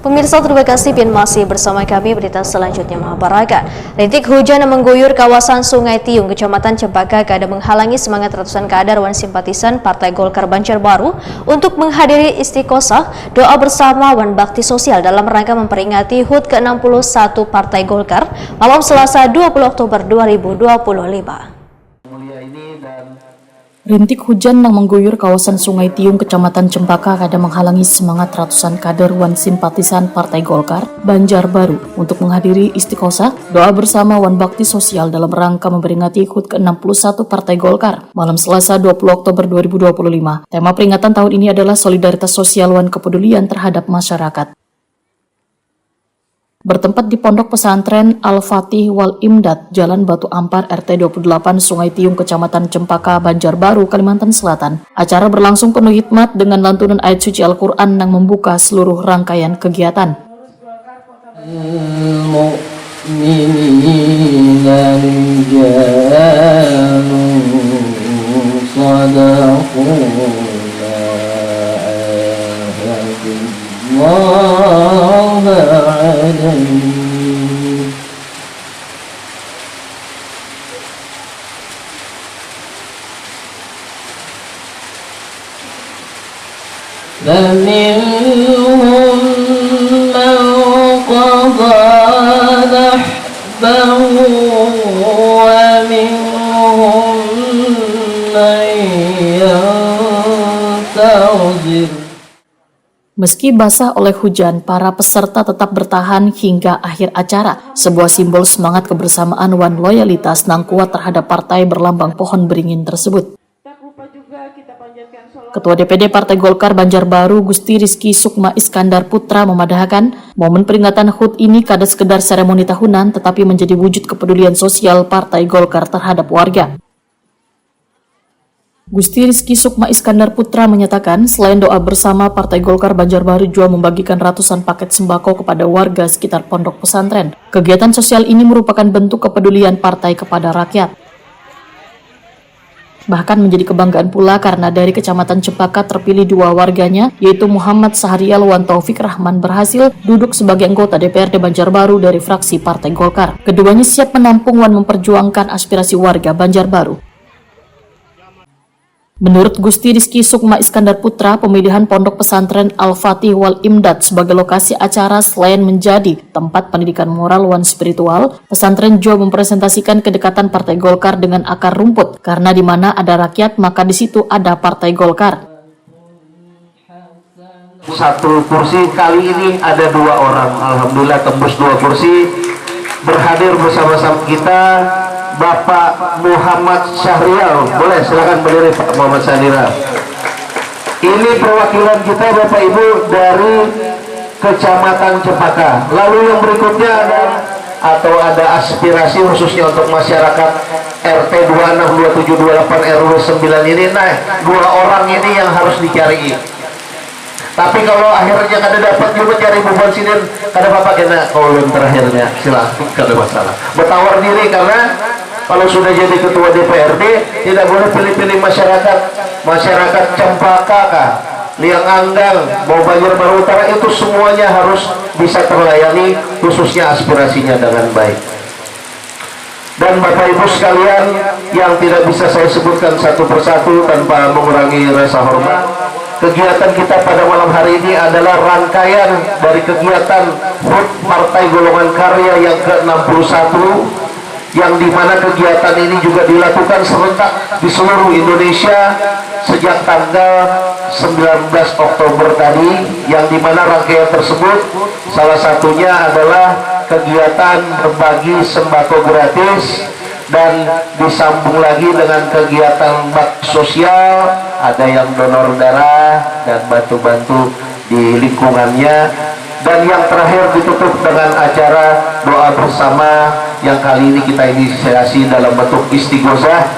Pemirsa, terima kasih dan masih bersama kami. Berita selanjutnya Mahabharata. Rintik hujan yang mengguyur kawasan Sungai Tiung, Kecamatan Cempaka, kadang menghalangi semangat ratusan kader dan simpatisan Partai Golkar Banjarbaru untuk menghadiri istiqosah doa bersama wan bakti sosial dalam rangka memperingati HUT ke-61 Partai Golkar malam Selasa 20 Oktober 2025. Rintik hujan yang mengguyur kawasan Sungai Tiung, Kecamatan Cempaka, kadang menghalangi semangat ratusan kader wan simpatisan Partai Golkar Banjarbaru untuk menghadiri istiqosah doa bersama wan bakti sosial dalam rangka memperingati HUT ke-61 Partai Golkar malam Selasa 20 Oktober 2025. Tema peringatan tahun ini adalah solidaritas sosial wan kepedulian terhadap masyarakat. Bertempat di Pondok Pesantren Al-Fatih Wal Imdad, Jalan Batu Ampar, RT 28, Sungai Tiung, Kecamatan Cempaka, Banjarbaru, Kalimantan Selatan. Acara berlangsung penuh hikmat dengan lantunan ayat suci Al-Quran yang membuka seluruh rangkaian kegiatan. فمنهم من قضى نحبه ومنهم من ينتظر. Meski basah oleh hujan, para peserta tetap bertahan hingga akhir acara, sebuah simbol semangat kebersamaan wan loyalitas nang kuat terhadap partai berlambang pohon beringin tersebut. Ketua DPD Partai Golkar Banjarbaru Gusti Rizky Sukma Iskandar Putra memadahkan momen peringatan HUT ini kada sekedar seremoni tahunan tetapi menjadi wujud kepedulian sosial Partai Golkar terhadap warga. Gusti Rizky Sukma Iskandar Putra menyatakan selain doa bersama, Partai Golkar Banjarbaru juga membagikan ratusan paket sembako kepada warga sekitar pondok pesantren. Kegiatan sosial ini merupakan bentuk kepedulian partai kepada rakyat. Bahkan menjadi kebanggaan pula karena dari Kecamatan Cempaka terpilih dua warganya, yaitu Muhammad Sahrial wan Taufik Rahman berhasil duduk sebagai anggota DPRD Banjarbaru dari fraksi Partai Golkar. Keduanya siap menampung wan memperjuangkan aspirasi warga Banjarbaru. Menurut Gusti Rizky Sukma Iskandar Putra, pemilihan Pondok Pesantren Al-Fatih Wal Imdad sebagai lokasi acara selain menjadi tempat pendidikan moral wan spiritual, pesantren juga mempresentasikan kedekatan Partai Golkar dengan akar rumput, karena di mana ada rakyat maka di situ ada Partai Golkar. Satu kursi, kali ini ada dua orang, alhamdulillah tembus dua kursi. Berhadir bersama-sama kita Bapak Muhammad Syahrial, boleh silakan berdiri Pak Muhammad Syahrial. Ini perwakilan kita Bapak Ibu dari Kecamatan Cempaka. Lalu yang berikutnya ada aspirasi khususnya untuk masyarakat RT 262728 RW 9 ini. Nah, dua orang ini yang harus dicari. Tapi kalau akhirnya kada dapat juga cari beban sini, kada apa-apa kena kolom terakhirnya silakan, kada masalah. Bertawar diri karena kalau sudah jadi ketua DPRD tidak boleh pilih-pilih masyarakat Cempaka kah, Liang Anggang, mau Banjarbaru Utara, itu semuanya harus bisa terlayani, khususnya aspirasinya dengan baik. Dan Bapak Ibu sekalian yang tidak bisa saya sebutkan satu persatu tanpa mengurangi rasa hormat, kegiatan kita pada malam hari ini adalah rangkaian dari kegiatan HUT Partai Golongan Karya yang ke-61, yang dimana kegiatan ini juga dilakukan serentak di seluruh Indonesia sejak tanggal 19 Oktober tadi, yang dimana rangkaian tersebut salah satunya adalah kegiatan berbagi sembako gratis dan disambung lagi dengan kegiatan bakti sosial, ada yang donor darah dan bantu-bantu di lingkungannya, dan yang terakhir ditutup dengan acara doa bersama yang kali ini kita inisiasi dalam bentuk istighosah.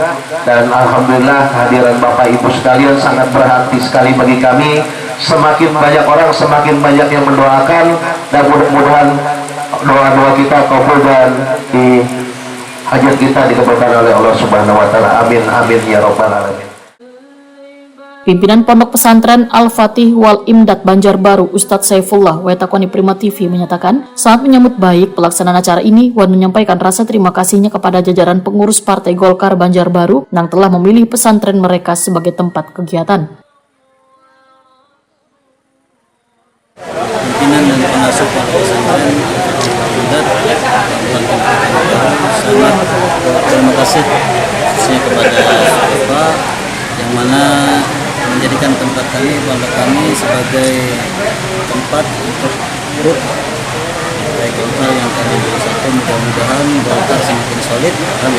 Dan alhamdulillah kehadiran Bapak Ibu sekalian sangat berarti sekali bagi kami. Semakin banyak orang, semakin banyak yang mendoakan, dan mudah-mudahan doa-doa kita kabul dan di hajat kita dikabulkan oleh Allah Subhanahu wa taala. Amin amin ya rabbal alamin. Pimpinan Pondok Pesantren Al-Fatih Wal Imdad Banjarbaru Ustadz Saifullah Wetakoni Prima TV menyatakan saat menyambut baik pelaksanaan acara ini, Wan menyampaikan rasa terima kasihnya kepada jajaran pengurus Partai Golkar Banjarbaru yang telah memilih pesantren mereka sebagai tempat kegiatan. Pimpinan dan pengasuh Pondok Pesantren Al-Imdad sangat terima kasih khususnya kepada Bapak yang mana menjadikan tempat kami, pondok kami sebagai tempat untuk grup Partai Golkar yang ke-21. Mudah-mudahan Golkar semakin solid dan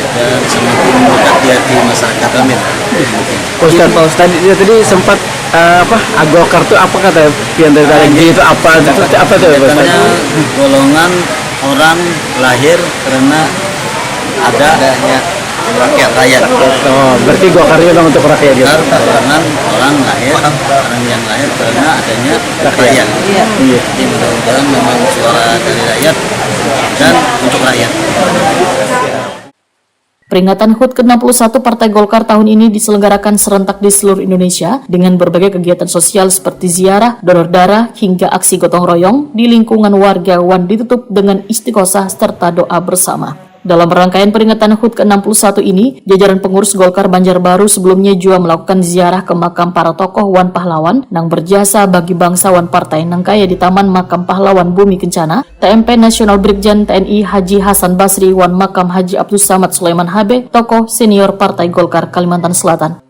semakin dekat di hati masyarakat. Amin. Pak Ustadz dia tadi sempat Golkar itu apa kata yang dari itu apa tuh Katanya golongan orang lahir karena adanya rakyat. Oh, berarti Golkar itu untuk rakyat gitu. Golongan orang yang lahir karena adanya rakyat. Iya. Jadi mudah-mudahan memang suara dari rakyat dan untuk rakyat. Peringatan HUT ke-61 Partai Golkar tahun ini diselenggarakan serentak di seluruh Indonesia dengan berbagai kegiatan sosial seperti ziarah, donor darah, hingga aksi gotong royong di lingkungan warga Wan ditutup dengan istiqosah serta doa bersama. Dalam rangkaian peringatan HUT ke-61 ini, jajaran pengurus Golkar Banjarbaru sebelumnya juga melakukan ziarah ke makam para tokoh Wan Pahlawan yang berjasa bagi bangsawan Partai Nangkaya di Taman Makam Pahlawan Bumi Kencana, TMP Nasional Brigjen TNI Haji Hasan Basri Wan Makam Haji Abdus Samad Sulaiman HB, tokoh senior Partai Golkar Kalimantan Selatan.